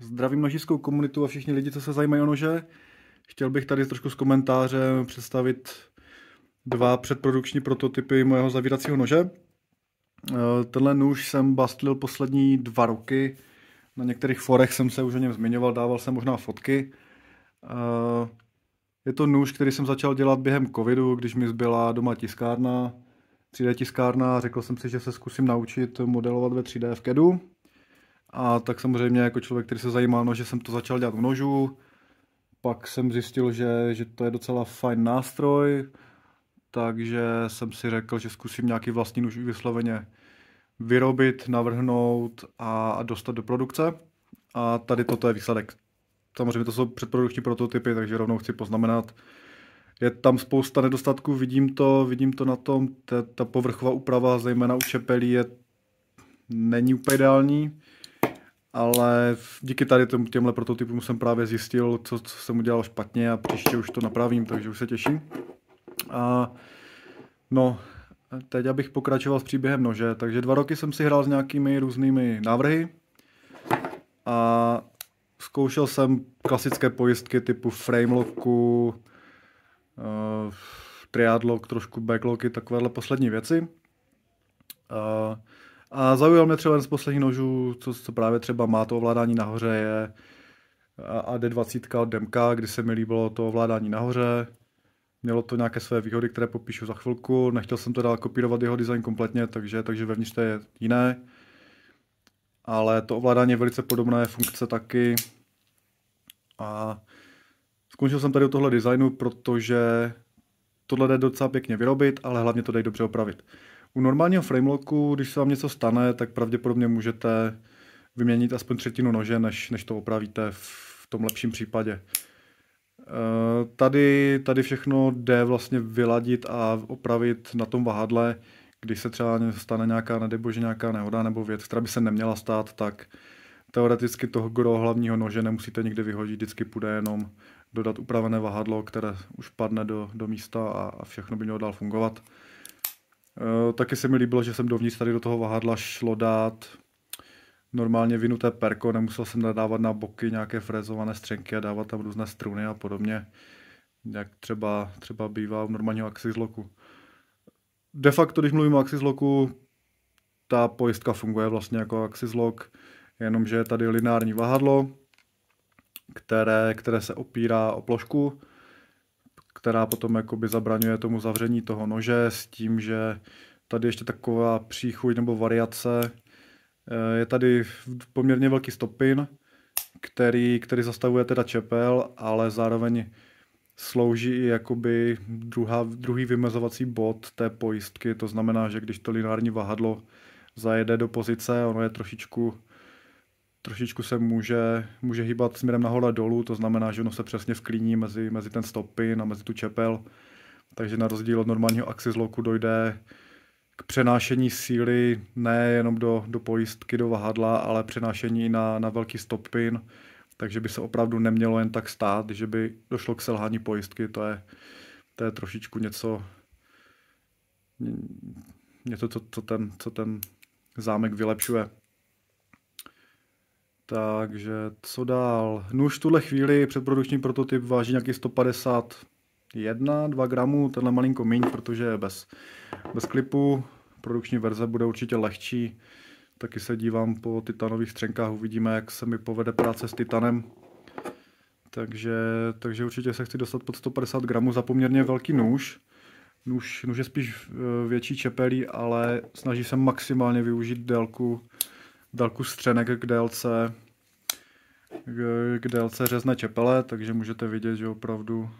Zdravím nožískou komunitu a všichni lidi, co se zajímají o nože. Chtěl bych tady trošku s komentářem představit dva předprodukční prototypy mého zavíracího nože. Tenhle nůž jsem bastlil poslední 2 roky. Na některých forech jsem se už o něm zmiňoval, dával jsem možná fotky. Je to nůž, který jsem začal dělat během covidu, když mi zbyla doma tiskárna, 3D tiskárna. Řekl jsem si, že se zkusím naučit modelovat ve 3D v CADu. A tak samozřejmě jako člověk, který se zajímal nože, jsem to začal dělat v nožu. Pak jsem zjistil, že to je docela fajn nástroj, takže jsem si řekl, že zkusím nějaký vlastní nůž vysloveně vyrobit, navrhnout a dostat do produkce. A tady toto je výsledek. Samozřejmě to jsou předprodukční prototypy, takže rovnou chci poznamenat. Je tam spousta nedostatků, vidím to na tom, ta povrchová úprava, zejména u čepelí, není úplně ideální. Ale díky tady těmhle prototypům jsem právě zjistil, co jsem udělal špatně a příště už to napravím, takže už se těším. Teď abych pokračoval s příběhem nože. Takže 2 roky jsem si hrál s nějakými různými návrhy a zkoušel jsem klasické pojistky typu framelocku, triadlock, trošku backlocky, takovéhle poslední věci. A zaujal mě třeba z posledních nožů, co právě třeba má to ovládání nahoře, je AD20 od Demka, kdy se mi líbilo to ovládání nahoře. Mělo to nějaké své výhody, které popíšu za chvilku. Nechtěl jsem to dál kopírovat jeho design kompletně, takže vevnitř to je jiné. Ale to ovládání je velice podobné, funkce taky. A skončil jsem tady u tohle designu, protože tohle jde docela pěkně vyrobit, ale hlavně to jde dobře opravit. U normálního framelocku, když se vám něco stane, tak pravděpodobně můžete vyměnit aspoň 1/3 nože, než to opravíte v tom lepším případě. Tady všechno jde vlastně vyladit a opravit na tom vahadle, když se třeba stane nějaká, nedejbože nějaká nehoda nebo věc, která by se neměla stát, tak teoreticky toho gro hlavního nože nemusíte nikdy vyhodit, vždycky půjde jenom dodat upravené vahadlo, které už padne do místa a všechno by mělo dál fungovat. Taky se mi líbilo, že jsem dovnitř tady do toho vahadla šlo dát normálně vinuté perko, nemusel jsem nadávat na boky nějaké frezované střenky a dávat tam různé struny a podobně, jak třeba bývá u normálního axis locku. De facto, když mluvím o axis locku, ta pojistka funguje vlastně jako axis lock, jenomže je tady lineární vahadlo, které se opírá o plošku, která potom jakoby zabraňuje tomu zavření toho nože s tím, že tady ještě taková příchuť nebo variace. Je tady poměrně velký stopin, který zastavuje teda čepel, ale zároveň slouží i jakoby druhý vymezovací bod té pojistky. To znamená, že když to lineární vahadlo zajede do pozice, ono je trošičku se může hýbat směrem nahoru a dolů, to znamená, že ono se přesně vklíní mezi ten stopin a mezi tu čepel. Takže na rozdíl od normálního axis locku dojde k přenášení síly nejenom do pojistky, do vahadla, ale přenášení na velký stopin, takže by se opravdu nemělo jen tak stát, že by došlo k selhání pojistky. To je trošičku něco co ten zámek vylepšuje. Takže co dál? Nůž v tuhle chvíli předprodukční prototyp váží nějaký 151 gramů, tenhle malinko míň, protože je bez klipu. Produkční verze bude určitě lehčí. Taky se dívám po titanových střenkách, uvidíme, jak se mi povede práce s titanem. Takže určitě se chci dostat pod 150 gramů za poměrně velký nůž. Nůž je spíš větší čepelí, ale snaží se maximálně využít délku střenek k délce řezné čepele, takže můžete vidět, že opravdu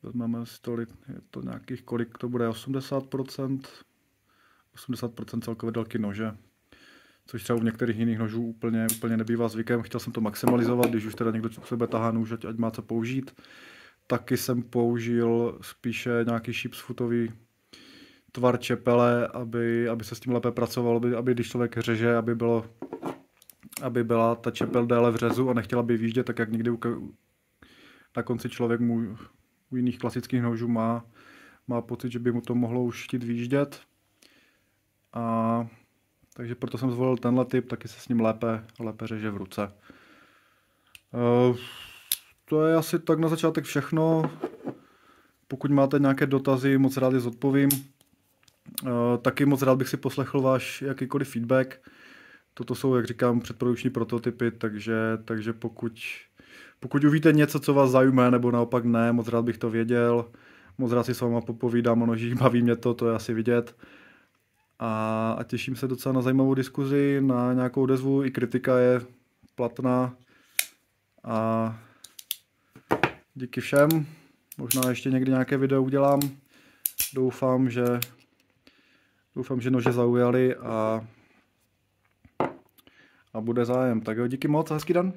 vezmeme stolik, je to nějakých, kolik to bude, 80% celkové délky nože, což třeba u některých jiných nožů úplně nebývá zvykem. Chtěl jsem to maximalizovat, když už teda někdo u sebe tahá nůž, ať má co použít. Taky jsem použil spíše nějaký sheepsfootový tvar čepele, aby se s tím lépe pracovalo, aby když člověk řeže, aby byla ta čepel déle v řezu a nechtěla by výjíždět, tak jak někdy na konci člověk u jiných klasických nožů má pocit, že by mu to mohlo už chtít výjíždět. Takže proto jsem zvolil tenhle typ, taky se s ním lépe řeže v ruce. To je asi tak na začátek všechno. Pokud máte nějaké dotazy, moc rád je zodpovím. Taky moc rád bych si poslechl váš jakýkoliv feedback. Toto jsou, jak říkám, předprodukční prototypy, takže pokud uvíte něco, co vás zajímá, nebo naopak ne, moc rád bych to věděl. Moc rád si s váma popovídám o nožích, baví mě to je asi vidět. A těším se docela na zajímavou diskuzi, na nějakou odezvu, i kritika je platná. A díky všem, možná ještě někdy nějaké video udělám. Doufám, že nože zaujaly a bude zájem. Tak jo, díky moc a hezký den.